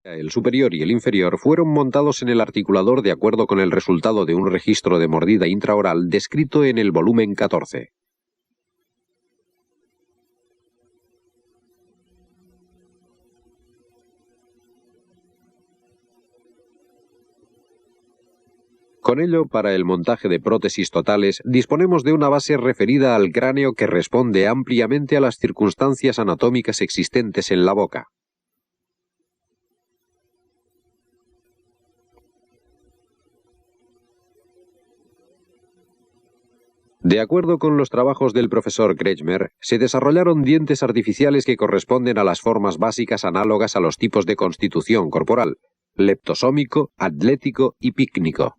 El superior y el inferior fueron montados en el articulador de acuerdo con el resultado de un registro de mordida intraoral descrito en el volumen 14. Con ello, para el montaje de prótesis totales, disponemos de una base referida al cráneo que responde ampliamente a las circunstancias anatómicas existentes en la boca. De acuerdo con los trabajos del profesor Kretschmer, se desarrollaron dientes artificiales que corresponden a las formas básicas análogas a los tipos de constitución corporal: leptosómico, atlético y pícnico.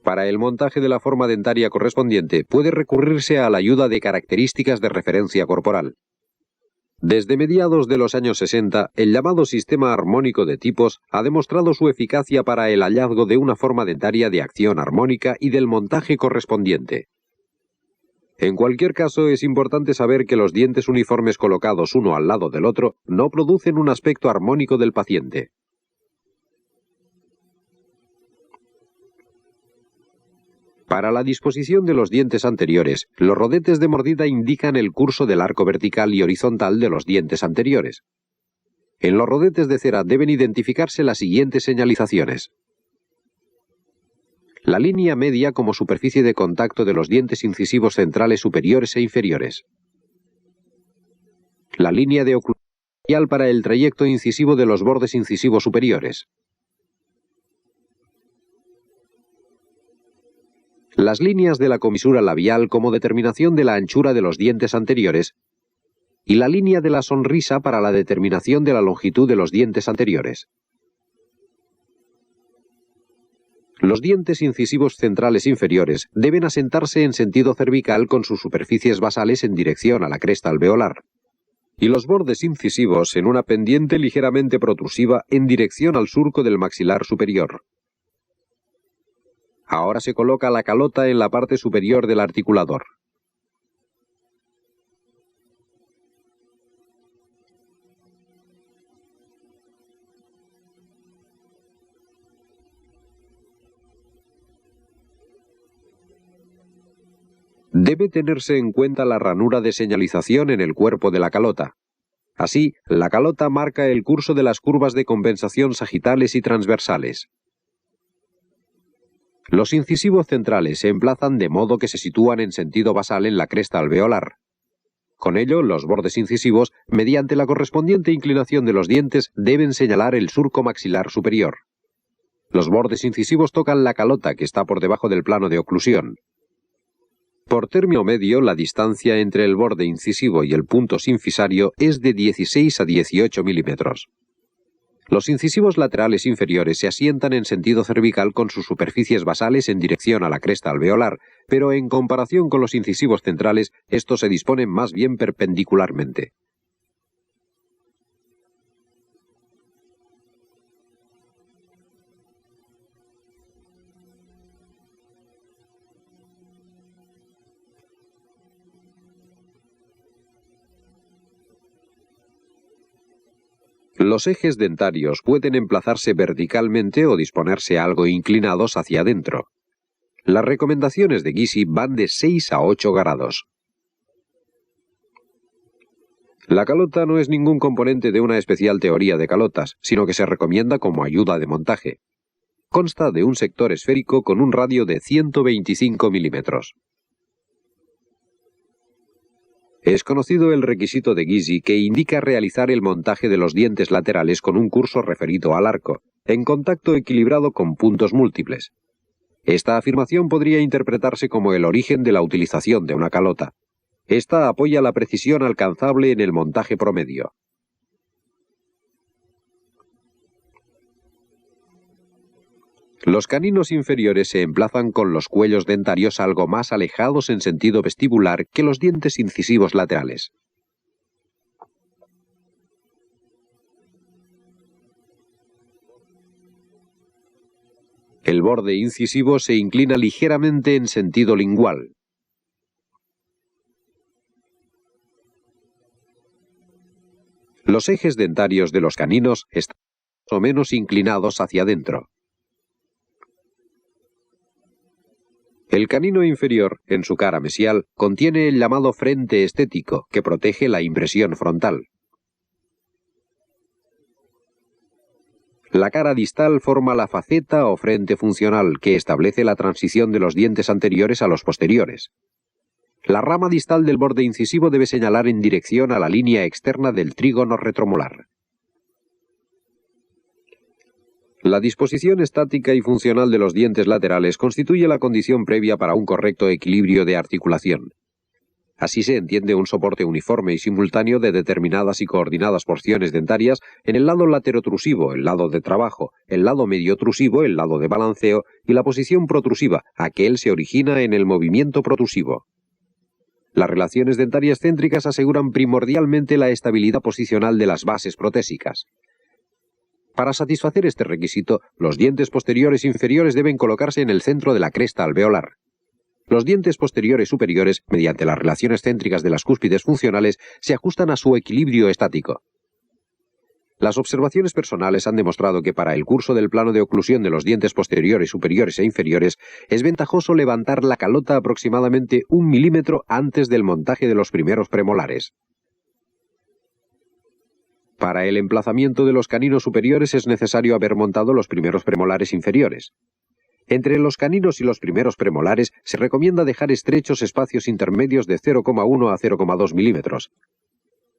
Para el montaje de la forma dentaria correspondiente puede recurrirse a la ayuda de características de referencia corporal. Desde mediados de los años 60, el llamado sistema armónico de tipos ha demostrado su eficacia para el hallazgo de una forma dentaria de acción armónica y del montaje correspondiente. En cualquier caso, es importante saber que los dientes uniformes colocados uno al lado del otro no producen un aspecto armónico del paciente. Para la disposición de los dientes anteriores, los rodetes de mordida indican el curso del arco vertical y horizontal de los dientes anteriores. En los rodetes de cera deben identificarse las siguientes señalizaciones: la línea media como superficie de contacto de los dientes incisivos centrales superiores e inferiores, la línea de oclusión para el trayecto incisivo de los bordes incisivos superiores, las líneas de la comisura labial como determinación de la anchura de los dientes anteriores y la línea de la sonrisa para la determinación de la longitud de los dientes anteriores. Los dientes incisivos centrales inferiores deben asentarse en sentido cervical con sus superficies basales en dirección a la cresta alveolar, y los bordes incisivos en una pendiente ligeramente protrusiva en dirección al surco del maxilar superior. Ahora se coloca la calota en la parte superior del articulador. Debe tenerse en cuenta la ranura de señalización en el cuerpo de la calota. Así, la calota marca el curso de las curvas de compensación sagitales y transversales. Los incisivos centrales se emplazan de modo que se sitúan en sentido basal en la cresta alveolar. Con ello, los bordes incisivos, mediante la correspondiente inclinación de los dientes, deben señalar el surco maxilar superior. Los bordes incisivos tocan la calota que está por debajo del plano de oclusión. Por término medio, la distancia entre el borde incisivo y el punto sinfisario es de 16 a 18 milímetros. Los incisivos laterales inferiores se asientan en sentido cervical con sus superficies basales en dirección a la cresta alveolar, pero en comparación con los incisivos centrales, estos se disponen más bien perpendicularmente. Los ejes dentarios pueden emplazarse verticalmente o disponerse algo inclinados hacia adentro. Las recomendaciones de Gysi van de 6 a 8 grados. La calota no es ningún componente de una especial teoría de calotas, sino que se recomienda como ayuda de montaje. Consta de un sector esférico con un radio de 125 milímetros. Es conocido el requisito de Gysi que indica realizar el montaje de los dientes laterales con un curso referido al arco, en contacto equilibrado con puntos múltiples. Esta afirmación podría interpretarse como el origen de la utilización de una calota. Esta apoya la precisión alcanzable en el montaje promedio. Los caninos inferiores se emplazan con los cuellos dentarios algo más alejados en sentido vestibular que los dientes incisivos laterales. El borde incisivo se inclina ligeramente en sentido lingual. Los ejes dentarios de los caninos están más o menos inclinados hacia adentro. El canino inferior, en su cara mesial, contiene el llamado frente estético, que protege la impresión frontal. La cara distal forma la faceta o frente funcional, que establece la transición de los dientes anteriores a los posteriores. La rama distal del borde incisivo debe señalar en dirección a la línea externa del trígono retromolar. La disposición estática y funcional de los dientes laterales constituye la condición previa para un correcto equilibrio de articulación. Así se entiende un soporte uniforme y simultáneo de determinadas y coordinadas porciones dentarias en el lado laterotrusivo, el lado de trabajo, el lado mediotrusivo, el lado de balanceo, y la posición protrusiva, aquel se origina en el movimiento protrusivo. Las relaciones dentarias céntricas aseguran primordialmente la estabilidad posicional de las bases protésicas. Para satisfacer este requisito, los dientes posteriores inferiores deben colocarse en el centro de la cresta alveolar. Los dientes posteriores superiores, mediante las relaciones céntricas de las cúspides funcionales, se ajustan a su equilibrio estático. Las observaciones personales han demostrado que para el curso del plano de oclusión de los dientes posteriores superiores e inferiores es ventajoso levantar la calota aproximadamente 1 milímetro antes del montaje de los primeros premolares. Para el emplazamiento de los caninos superiores es necesario haber montado los primeros premolares inferiores. Entre los caninos y los primeros premolares se recomienda dejar estrechos espacios intermedios de 0,1 a 0,2 milímetros.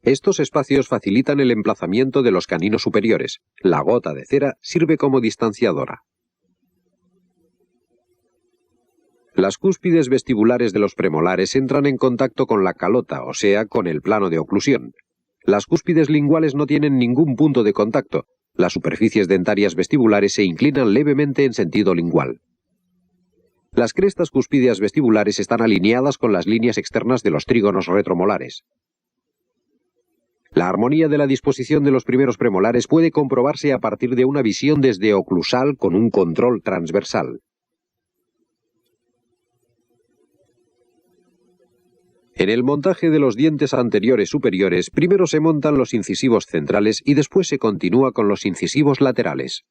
Estos espacios facilitan el emplazamiento de los caninos superiores. La gota de cera sirve como distanciadora. Las cúspides vestibulares de los premolares entran en contacto con la calota, o sea, con el plano de oclusión. Las cúspides linguales no tienen ningún punto de contacto. Las superficies dentarias vestibulares se inclinan levemente en sentido lingual. Las crestas cúspideas vestibulares están alineadas con las líneas externas de los trígonos retromolares. La armonía de la disposición de los primeros premolares puede comprobarse a partir de una visión desde oclusal con un control transversal. En el montaje de los dientes anteriores superiores, primero se montan los incisivos centrales y después se continúa con los incisivos laterales.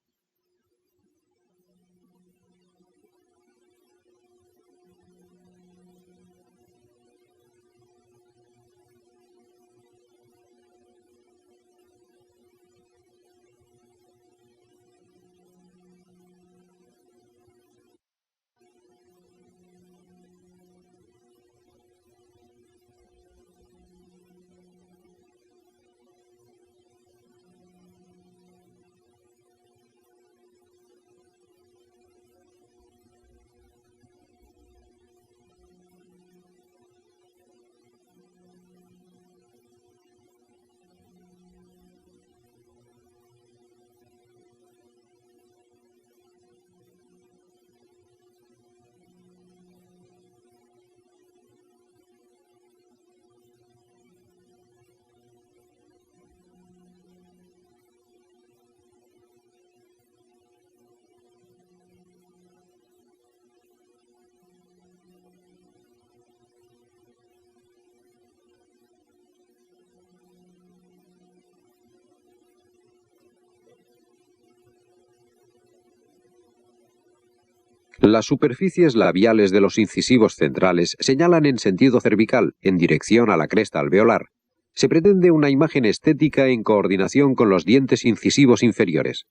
Las superficies labiales de los incisivos centrales señalan en sentido cervical, en dirección a la cresta alveolar. Se pretende una imagen estética en coordinación con los dientes incisivos inferiores.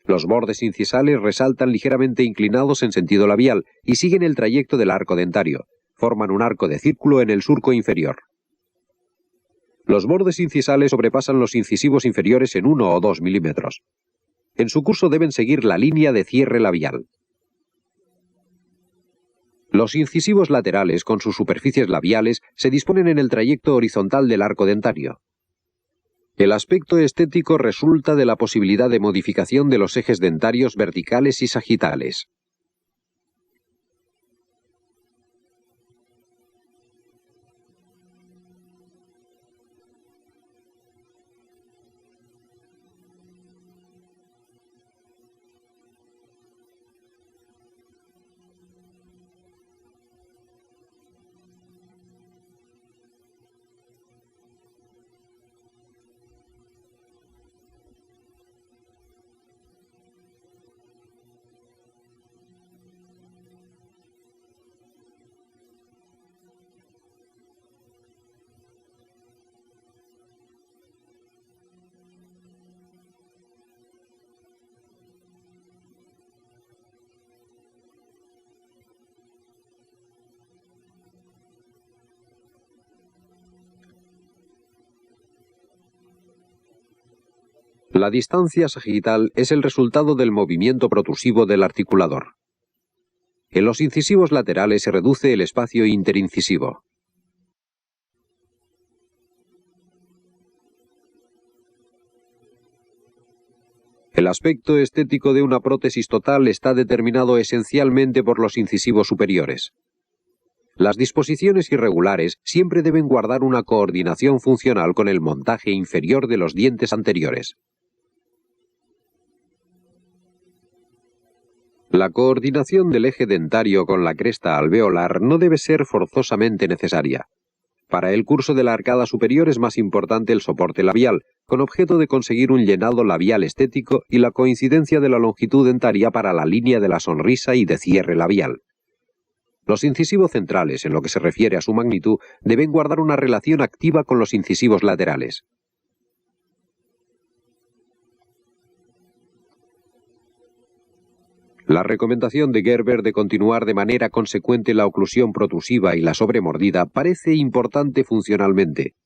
Los bordes incisales resaltan ligeramente inclinados en sentido labial y siguen el trayecto del arco dentario. Forman un arco de círculo en el surco inferior. Los bordes incisales sobrepasan los incisivos inferiores en 1 o 2 milímetros. En su curso deben seguir la línea de cierre labial. Los incisivos laterales, con sus superficies labiales, se disponen en el trayecto horizontal del arco dentario. El aspecto estético resulta de la posibilidad de modificación de los ejes dentarios verticales y sagitales. La distancia sagital es el resultado del movimiento protrusivo del articulador. En los incisivos laterales se reduce el espacio interincisivo. El aspecto estético de una prótesis total está determinado esencialmente por los incisivos superiores. Las disposiciones irregulares siempre deben guardar una coordinación funcional con el montaje inferior de los dientes anteriores. La coordinación del eje dentario con la cresta alveolar no debe ser forzosamente necesaria. Para el curso de la arcada superior es más importante el soporte labial, con objeto de conseguir un llenado labial estético y la coincidencia de la longitud dentaria para la línea de la sonrisa y de cierre labial. Los incisivos centrales, en lo que se refiere a su magnitud, deben guardar una relación activa con los incisivos laterales. La recomendación de Gerber de continuar de manera consecuente la oclusión protrusiva y la sobremordida parece importante funcionalmente.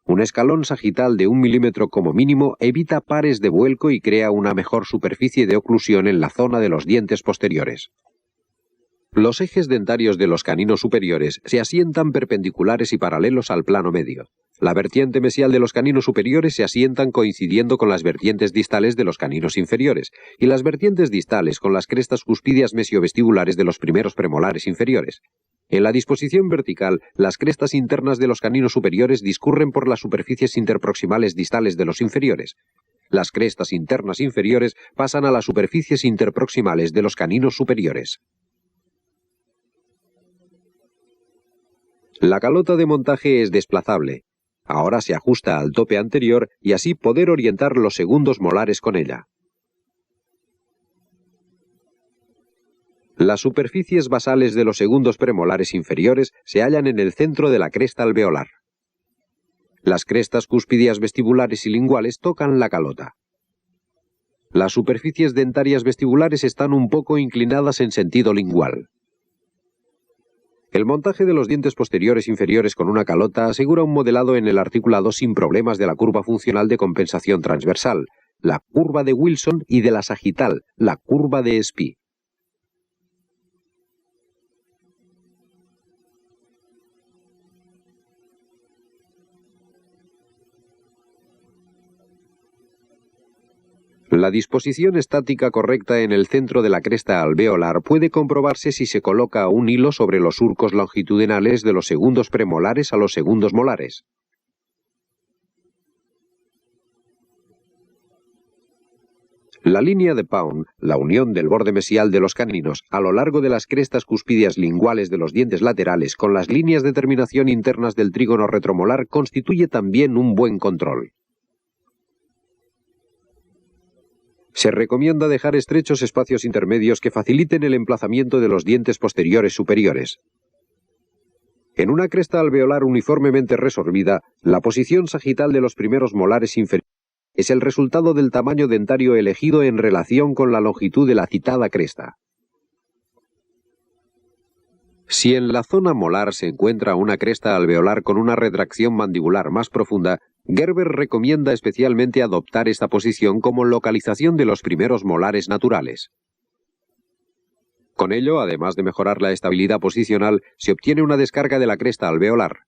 Un escalón sagital de 1 milímetro como mínimo evita pares de vuelco y crea una mejor superficie de oclusión en la zona de los dientes posteriores. Los ejes dentarios de los caninos superiores se asientan perpendiculares y paralelos al plano medio. La vertiente mesial de los caninos superiores se asientan coincidiendo con las vertientes distales de los caninos inferiores, y las vertientes distales con las crestas cuspidias mesiovestibulares de los primeros premolares inferiores. En la disposición vertical, las crestas internas de los caninos superiores discurren por las superficies interproximales distales de los inferiores. Las crestas internas inferiores pasan a las superficies interproximales de los caninos superiores. La calota de montaje es desplazable. Ahora se ajusta al tope anterior y así poder orientar los segundos molares con ella. Las superficies basales de los segundos premolares inferiores se hallan en el centro de la cresta alveolar. Las crestas cúspidias vestibulares y linguales tocan la calota. Las superficies dentarias vestibulares están un poco inclinadas en sentido lingual. El montaje de los dientes posteriores inferiores con una calota asegura un modelado en el articulado sin problemas de la curva funcional de compensación transversal, la curva de Wilson, y de la sagital, la curva de Spee. La disposición estática correcta en el centro de la cresta alveolar puede comprobarse si se coloca un hilo sobre los surcos longitudinales de los segundos premolares a los segundos molares. La línea de Pound, la unión del borde mesial de los caninos a lo largo de las crestas cuspidias linguales de los dientes laterales con las líneas de terminación internas del trígono retromolar, constituye también un buen control. Se recomienda dejar estrechos espacios intermedios que faciliten el emplazamiento de los dientes posteriores superiores. En una cresta alveolar uniformemente resorbida, la posición sagital de los primeros molares inferiores es el resultado del tamaño dentario elegido en relación con la longitud de la citada cresta. Si en la zona molar se encuentra una cresta alveolar con una retracción mandibular más profunda, Gerber recomienda especialmente adoptar esta posición como localización de los primeros molares naturales. Con ello, además de mejorar la estabilidad posicional, se obtiene una descarga de la cresta alveolar.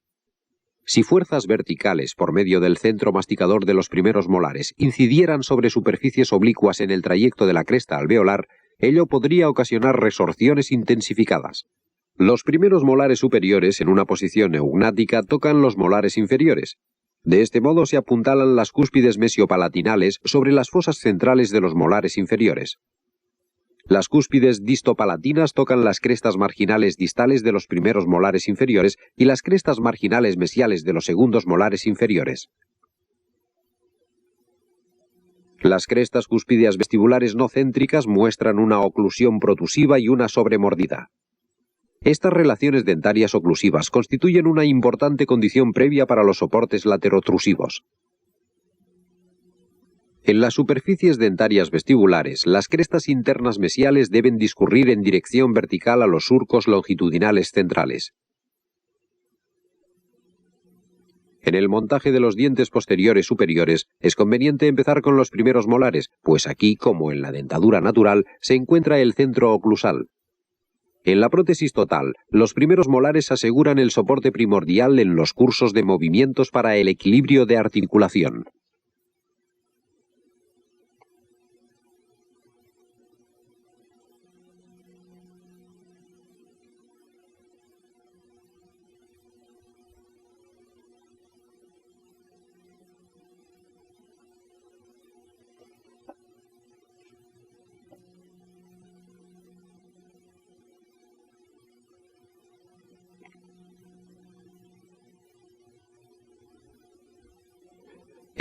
Si fuerzas verticales por medio del centro masticador de los primeros molares incidieran sobre superficies oblicuas en el trayecto de la cresta alveolar, ello podría ocasionar resorciones intensificadas. Los primeros molares superiores en una posición eugnática tocan los molares inferiores. De este modo se apuntalan las cúspides mesiopalatinales sobre las fosas centrales de los molares inferiores. Las cúspides distopalatinas tocan las crestas marginales distales de los primeros molares inferiores y las crestas marginales mesiales de los segundos molares inferiores. Las crestas cúspideas vestibulares no céntricas muestran una oclusión protrusiva y una sobremordida. Estas relaciones dentarias oclusivas constituyen una importante condición previa para los soportes laterotrusivos. En las superficies dentarias vestibulares, las crestas internas mesiales deben discurrir en dirección vertical a los surcos longitudinales centrales. En el montaje de los dientes posteriores superiores es conveniente empezar con los primeros molares, pues aquí, como en la dentadura natural, se encuentra el centro oclusal. En la prótesis total, los primeros molares aseguran el soporte primordial en los cursos de movimientos para el equilibrio de articulación.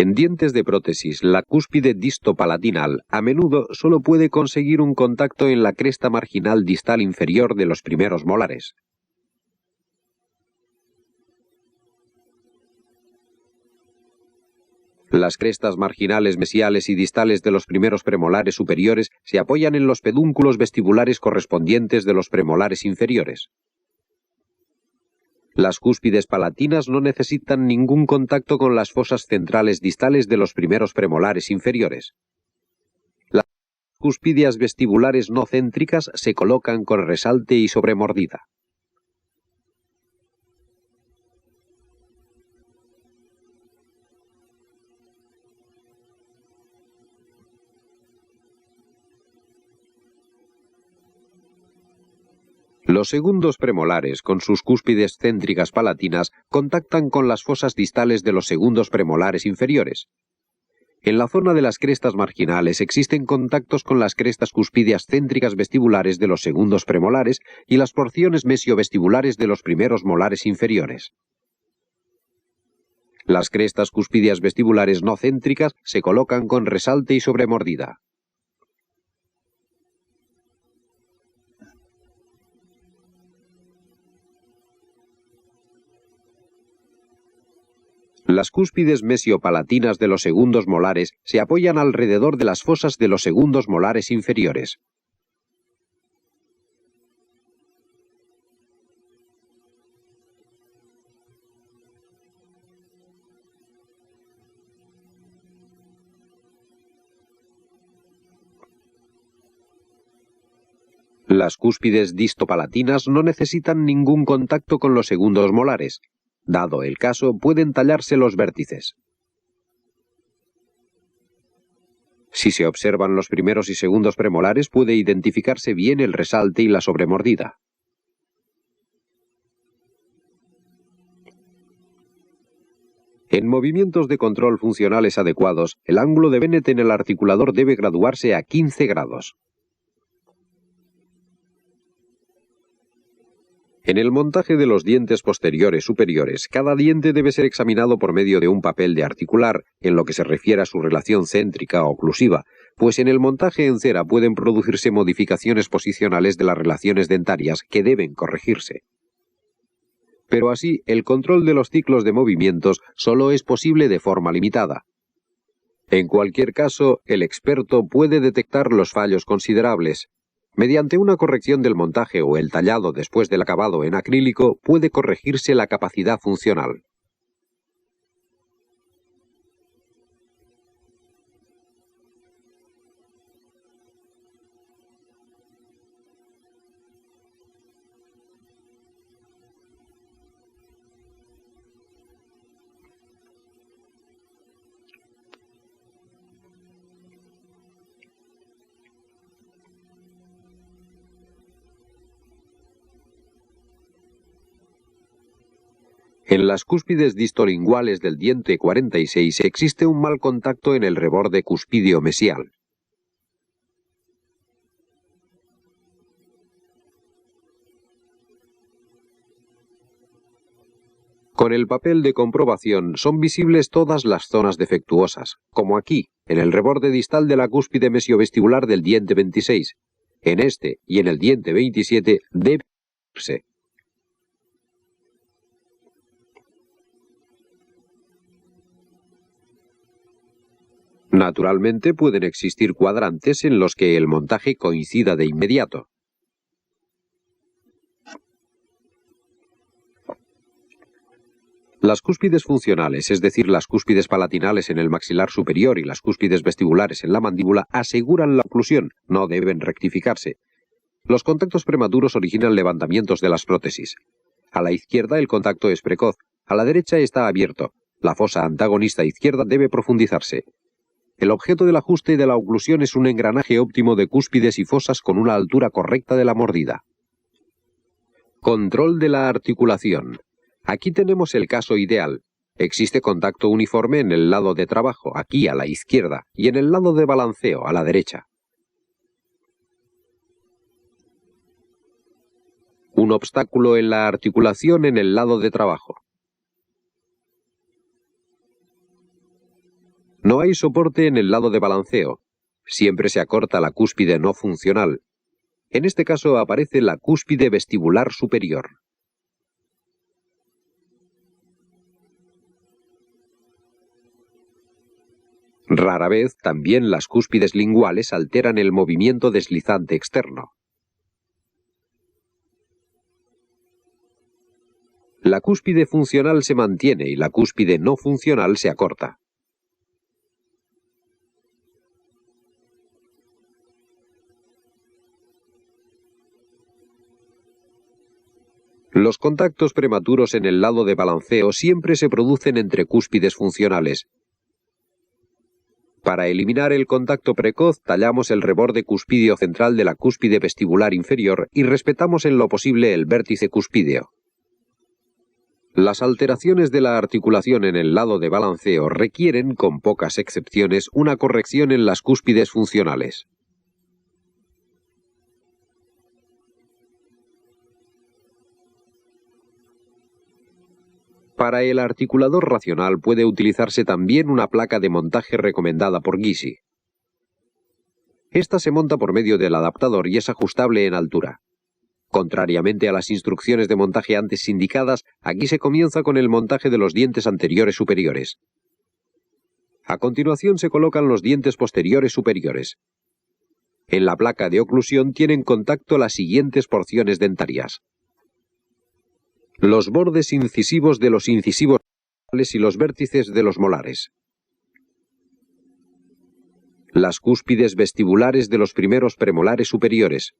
En dientes de prótesis, la cúspide distopalatinal a menudo solo puede conseguir un contacto en la cresta marginal distal inferior de los primeros molares. Las crestas marginales mesiales y distales de los primeros premolares superiores se apoyan en los pedúnculos vestibulares correspondientes de los premolares inferiores. Las cúspides palatinas no necesitan ningún contacto con las fosas centrales distales de los primeros premolares inferiores. Las cúspides vestibulares no céntricas se colocan con resalte y sobremordida. Los segundos premolares, con sus cúspides céntricas palatinas, contactan con las fosas distales de los segundos premolares inferiores. En la zona de las crestas marginales existen contactos con las crestas cúspideas céntricas vestibulares de los segundos premolares y las porciones mesiovestibulares de los primeros molares inferiores. Las crestas cúspideas vestibulares no céntricas se colocan con resalte y sobremordida. Las cúspides mesiopalatinas de los segundos molares se apoyan alrededor de las fosas de los segundos molares inferiores. Las cúspides distopalatinas no necesitan ningún contacto con los segundos molares. Dado el caso, pueden tallarse los vértices. Si se observan los primeros y segundos premolares, puede identificarse bien el resalte y la sobremordida. En movimientos de control funcionales adecuados, el ángulo de Bennett en el articulador debe graduarse a 15 grados. En el montaje de los dientes posteriores superiores, cada diente debe ser examinado por medio de un papel de articular, en lo que se refiere a su relación céntrica o oclusiva, pues en el montaje en cera pueden producirse modificaciones posicionales de las relaciones dentarias que deben corregirse. Pero así, el control de los ciclos de movimientos solo es posible de forma limitada. En cualquier caso, el experto puede detectar los fallos considerables. Mediante una corrección del montaje o el tallado después del acabado en acrílico, puede corregirse la capacidad funcional. En las cúspides distolinguales del diente 46 existe un mal contacto en el reborde cuspideo mesial. Con el papel de comprobación son visibles todas las zonas defectuosas, como aquí, en el reborde distal de la cúspide mesiovestibular del diente 26. En este y en el diente 27 debe verse. Naturalmente pueden existir cuadrantes en los que el montaje coincida de inmediato. Las cúspides funcionales, es decir, las cúspides palatinales en el maxilar superior y las cúspides vestibulares en la mandíbula, aseguran la oclusión, no deben rectificarse. Los contactos prematuros originan levantamientos de las prótesis. A la izquierda el contacto es precoz, a la derecha está abierto. La fosa antagonista izquierda debe profundizarse. El objeto del ajuste de la oclusión es un engranaje óptimo de cúspides y fosas con una altura correcta de la mordida. Control de la articulación. Aquí tenemos el caso ideal. Existe contacto uniforme en el lado de trabajo, aquí a la izquierda, y en el lado de balanceo, a la derecha. Un obstáculo en la articulación en el lado de trabajo. No hay soporte en el lado de balanceo. Siempre se acorta la cúspide no funcional. En este caso aparece la cúspide vestibular superior. Rara vez también las cúspides linguales alteran el movimiento deslizante externo. La cúspide funcional se mantiene y la cúspide no funcional se acorta. Los contactos prematuros en el lado de balanceo siempre se producen entre cúspides funcionales. Para eliminar el contacto precoz, tallamos el reborde cuspídeo central de la cúspide vestibular inferior y respetamos en lo posible el vértice cuspídeo. Las alteraciones de la articulación en el lado de balanceo requieren, con pocas excepciones, una corrección en las cúspides funcionales. Para el articulador racional puede utilizarse también una placa de montaje recomendada por Gysi. Esta se monta por medio del adaptador y es ajustable en altura. Contrariamente a las instrucciones de montaje antes indicadas, aquí se comienza con el montaje de los dientes anteriores superiores. A continuación se colocan los dientes posteriores superiores. En la placa de oclusión tienen contacto las siguientes porciones dentarias: los bordes incisivos de los incisivos y los vértices de los molares. Las cúspides vestibulares de los primeros premolares superiores.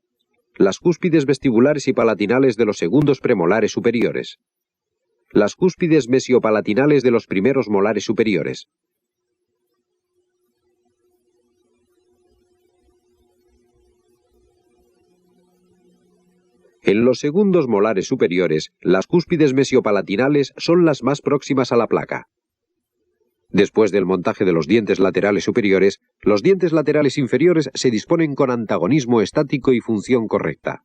Las cúspides vestibulares y palatinales de los segundos premolares superiores. Las cúspides mesiopalatinales de los primeros molares superiores. En los segundos molares superiores, las cúspides mesiopalatinales son las más próximas a la placa. Después del montaje de los dientes laterales superiores, los dientes laterales inferiores se disponen con antagonismo estático y función correcta.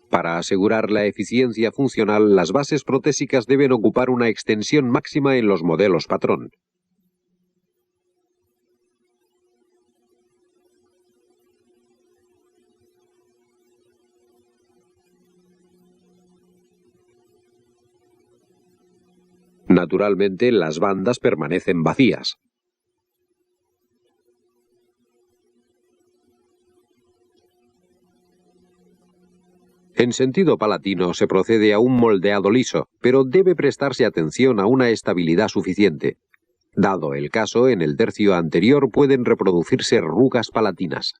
Para asegurar la eficiencia funcional, las bases protésicas deben ocupar una extensión máxima en los modelos patrón. Naturalmente, las bandas permanecen vacías. En sentido palatino se procede a un moldeado liso, pero debe prestarse atención a una estabilidad suficiente. Dado el caso, en el tercio anterior pueden reproducirse arrugas palatinas.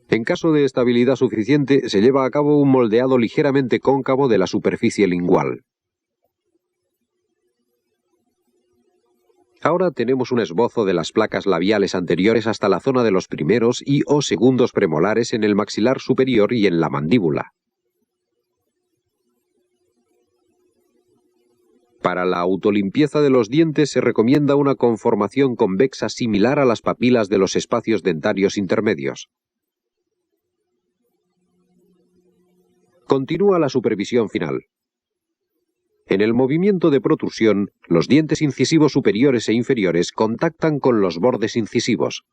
En caso de estabilidad suficiente, se lleva a cabo un moldeado ligeramente cóncavo de la superficie lingual. Ahora tenemos un esbozo de las placas labiales anteriores hasta la zona de los primeros y o segundos premolares en el maxilar superior y en la mandíbula. Para la autolimpieza de los dientes se recomienda una conformación convexa similar a las papilas de los espacios dentarios intermedios. Continúa la supervisión final. En el movimiento de protrusión, los dientes incisivos superiores e inferiores contactan con los bordes incisivos.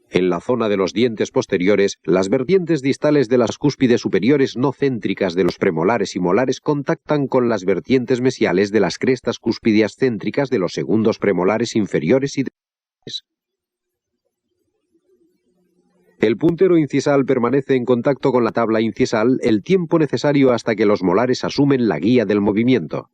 En la zona de los dientes posteriores, las vertientes distales de las cúspides superiores no céntricas de los premolares y molares contactan con las vertientes mesiales de las crestas cúspideas céntricas de los segundos premolares inferiores y demolares. El puntero incisal permanece en contacto con la tabla incisal el tiempo necesario hasta que los molares asumen la guía del movimiento.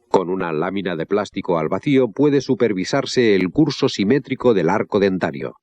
Con una lámina de plástico al vacío puede supervisarse el curso simétrico del arco dentario.